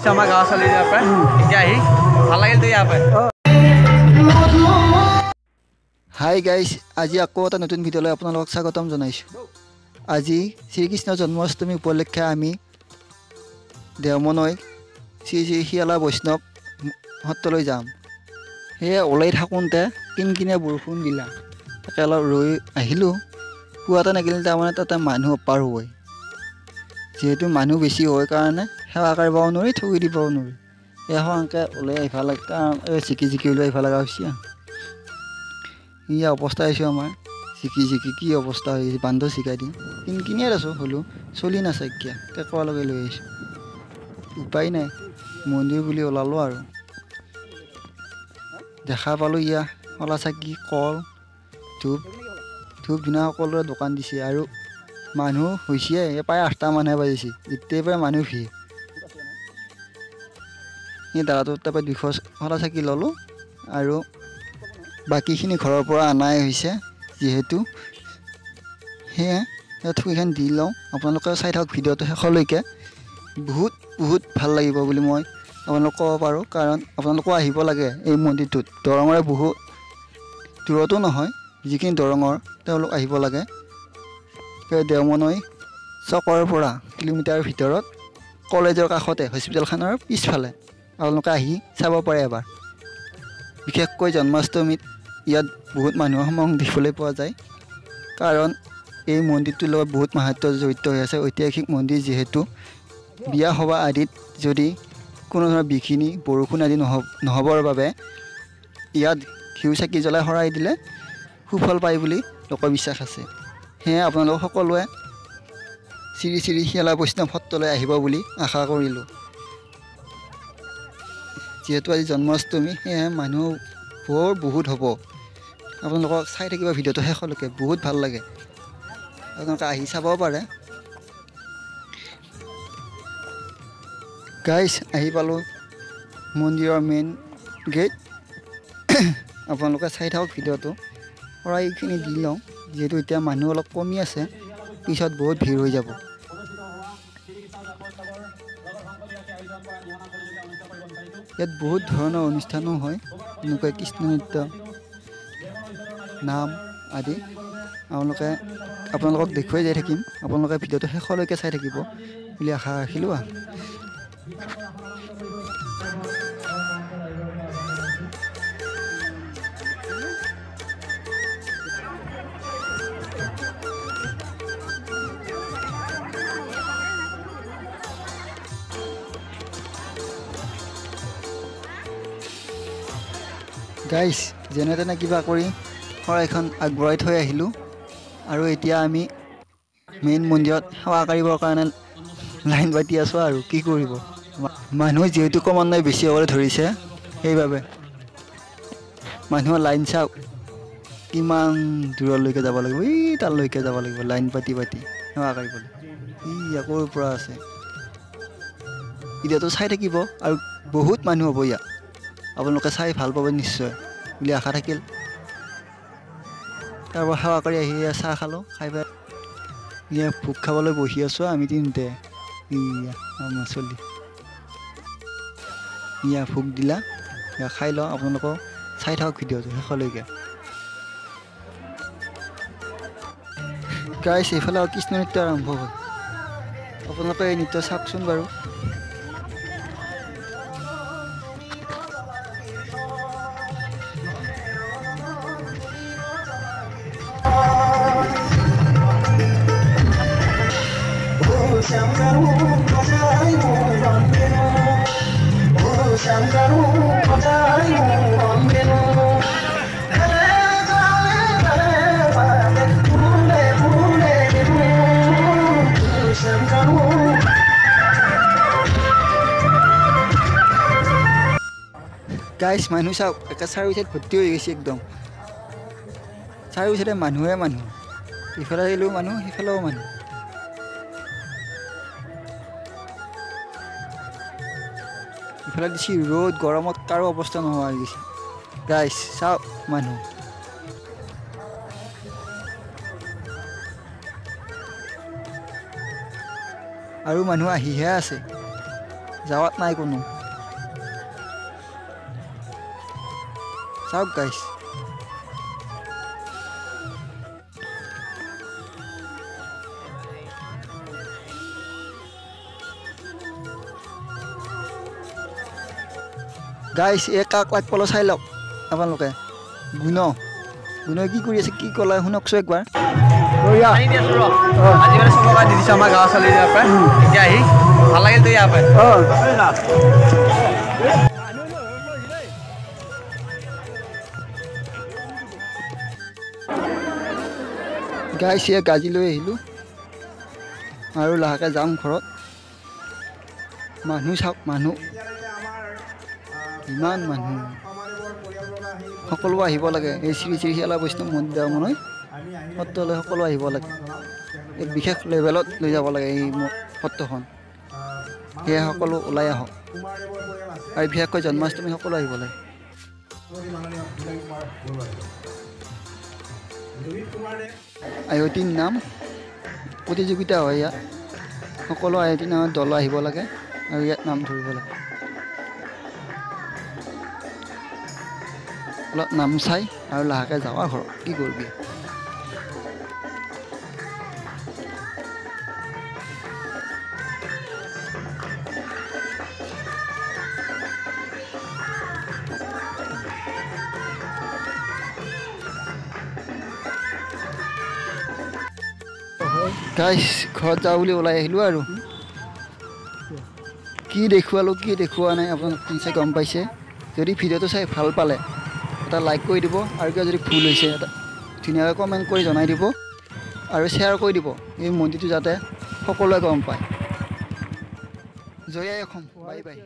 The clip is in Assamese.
আহিছোঁ আমাৰ গাঁৱৰ ছোৱালীজনীৰ পৰা এতিয়া আহি ভাল লাগিল ইয়াৰ পৰা। হাই গাইজ, আজি আকৌ এটা নতুন ভিডিঅ'লৈ আপোনালোকক স্বাগতম জনাইছোঁ। আজি শ্ৰীকৃষ্ণ জন্মাষ্টমী উপলক্ষে আমি দেওমনৈ শ্ৰী শ্ৰী শিয়ালা বৈষ্ণৱ সত্ৰলৈ যাম। সেয়ে ওলাই থাকোঁতে কিনকিনীয়া বৰষুণ দিলা, তাকে অলপ ৰৈ আহিলোঁ। পুৱাতে নাগিলে তাৰমানে তাতে মানুহ অপাৰ হয়, যিহেতু মানুহ বেছি হয় কাৰণে সেৱা কৰিবও নোৱাৰি, ঠগি দিবও নোৱাৰি। সেনেকৈ ওলাই আহিব লাগে, কাৰণ জিকি জিকি ওলাই আহিব লগা হৈছে। ইয়া অৱস্থা হৈছে আমাৰ, জিকি জিকি কি অৱস্থা হৈ গৈছে, বান্ধ চিকাই দিম কিনকিনিয়াত আছোঁ, হ'লেও চলি নাচাকিয়া কেঁকুৱালৈকে লৈ আহিছোঁ। উপায় নাই, মন্দিৰ বুলি ওলালোঁ আৰু দেখা পালোঁ ইয়া শলা চাকি, কল, ধূপ ধূনা সকলোৰে দোকান দিছে আৰু মানুহ হৈছে প্ৰায় 8টা মানহে বাজিছে, এতিয়াৰ পৰা মানুহ ভিৰ। এই দাদাটোৰ তাৰপৰা 200 শলা চাকি ল'লোঁ আৰু বাকীখিনি ঘৰৰ পৰা অনাই হৈছে, যিহেতু সেয়ে থৈখন দি লওঁ। আপোনালোকে চাই থাকক ভিডিঅ'টো শেষলৈকে, বহুত ভাল লাগিব বুলি মই আপোনালোকক ক'ব পাৰোঁ। কাৰণ আপোনালোকেও আহিব লাগে এই মন্দিৰটোত, দৰঙৰে বহুত দূৰতো নহয়, যিখিনি দৰঙৰ তেওঁলোক আহিব লাগে। দেওমনৈ চকৰ পৰা কিলোমিটাৰ ভিতৰত, কলেজৰ কাষতে, হস্পিটেলখনৰ পিছফালে আপোনালোকে আহি চাব পাৰে এবাৰ। বিশেষকৈ জন্মাষ্টমীত ইয়াত বহুত মানুহৰ সমাগম দেখিবলৈ পোৱা যায়, কাৰণ এই মন্দিৰটোৰ লগত বহুত মাহাত্ম্য জড়িত হৈ আছে। ঐতিহাসিক মন্দিৰ যিহেতু, বিয়া সবাহ আদিত যদি কোনো ধৰণৰ বিঘিনি বৰষুণ আদি নহ'বৰ বাবে ইয়াত ঘিউ চাকি জ্বলাই শৰাই দিলে সুফল পায় বুলি লোকবিশ্বাস আছে। সেয়ে আপোনালোক সকলোৱে শ্ৰী শ্ৰী শিয়ালা বৈষ্ণৱ সত্ৰলৈ আহিব বুলি আশা কৰিলোঁ। যিহেতু আজি জন্মাষ্টমী, সেয়েহে মানুহ বহুত হ'ব। আপোনালোকক চাই থাকিব ভিডিঅ'টো শেষলৈকে, বহুত ভাল লাগে, আপোনালোকে আহি চাব পাৰে। গাইজ, আহি পালোঁ মন্দিৰৰ মেইন গেট। আপোনালোকে চাই থাকক ভিডিঅ'টো, শৰাইখিনি দি লওঁ, যিহেতু এতিয়া মানুহ অলপ কমি আছে, পিছত বহুত ভিৰ হৈ যাব। ইয়াত বহুত ধৰণৰ অনুষ্ঠানো হয়, এনেকৈ কৃষ্ণ নৃত্য, নাম আদি। আপোনালোকক দেখুৱাই যাই থাকিম, আপোনালোকে ভিডিঅ'টো শেষলৈকে চাই থাকিব বুলি আশা ৰাখিলোঁ। গাইজ, যেনে তেনে কিবা কৰি শৰাইখন আগবঢ়াই থৈ আহিলোঁ আৰু এতিয়া আমি মেইন মন্দিৰত সেৱা কৰিবৰ কাৰণে লাইন পাতি আছোঁ। আৰু কি কৰিব, মানুহ যিহেতু ক্ৰমান্বয়ে বেছি হ'বলৈ ধৰিছে, সেইবাবে মানুহৰ লাইন চাওক, কিমান দূৰলৈকে যাব লাগিব, তালৈকে যাব লাগিব লাইন পাতি সেৱা কৰিবলৈ। আকৌ পৰা আছে, ভিডিঅ'টো চাই থাকিব আৰু বহুত মানুহ হ'ব ইয়াত, আপোনালোকে চাই ভাল পাব নিশ্চয় বুলি আশা থাকিল। তাৰপৰা সেৱা কৰি আহি চাহ খালোঁ, খাই পাই ভোগ খাবলৈ বহি আছোঁ আমি তিনিটাই। আমাৰ চলি ভোগ দিলা, খাই লওঁ। আপোনালোকক চাই থাকক ভিডিঅ'টো শেষলৈকে। গাইজ, এইফালে কৃষ্ণ নৃত্য আৰম্ভ হ'ল, আপোনালোকে এই নৃত্য চাওকচোন বাৰু। গাইজ, মানুহ চাওক, একে চাৰিওচাইড ভৰ্তি হৈ গৈছে একদম, চাৰিওচাইডে মানুহে মানুহ, ইফালে আহিলেও মানুহ, সিফালেও মানুহ। ইফালে দিছি ৰ'দ, গৰমত কাৰো অৱস্থা নোহোৱা হৈ গৈছে। গাইজ চাওক মানুহ, আৰু মানুহ আহিহে আছে। যাৱাত নাই কোনো চাওক গাইছ গাইছ এই কাক লাগ পল চাই লওক আপোনালোকে গুণ গুণই কি কৰি আছে কি ক'লে শুনকচোন একবাৰ আহি দি আছো ৰ আজি মানে চবকে দি দিছো আমাৰ গাঁৱৰ ছোৱালী ইয়াৰ পৰা এতিয়া আহি ভাল লাগিল তো ইয়াৰ পৰা গাইছ এই গাজি লৈ আহিলোঁ আৰু লাহেকৈ যাম ঘৰত মানুহ চাওক মানুহ ইমান মানুহ সকলো আহিব লাগে এই শ্ৰী শ্ৰী শিলা বৈষ্ণৱ মন্দিৰ মনৈ সত্ৰলৈ সকলো আহিব লাগে এক বিশেষ লেভেলত লৈ যাব লাগে এই সত্ৰখন সেয়া সকলো ওলাই আহক আৰু বিশেষকৈ জন্মাষ্টমী সকলো আহিব লাগে আয়তীৰ নাম প্ৰতিযোগিতা হয় ইয়াত সকলো আয়তীৰ নামত দল আহিব লাগে আৰু ইয়াত নাম ধৰিব লাগে অলপ নাম চাই আৰু লাহেকৈ যাওঁ ঘৰত কি কৰিবি গাইছ ঘৰত যাওঁ বুলি ওলাই আহিলোঁ আৰু কি দেখুৱালোঁ কি দেখুওৱা নাই আপোনালোক নিশ্চয় গম পাইছে যদি ভিডিঅ'টো চাই ভাল পালে এটা লাইক কৰি দিব আৰু কিবা যদি ভুল হৈছে এটা ধুনীয়াকৈ কমেণ্ট কৰি জনাই দিব আৰু শ্বেয়াৰ কৰি দিব এই মন্দিৰটো যাতে সকলোৱে গম পায় জয় আই অসম বাই বাই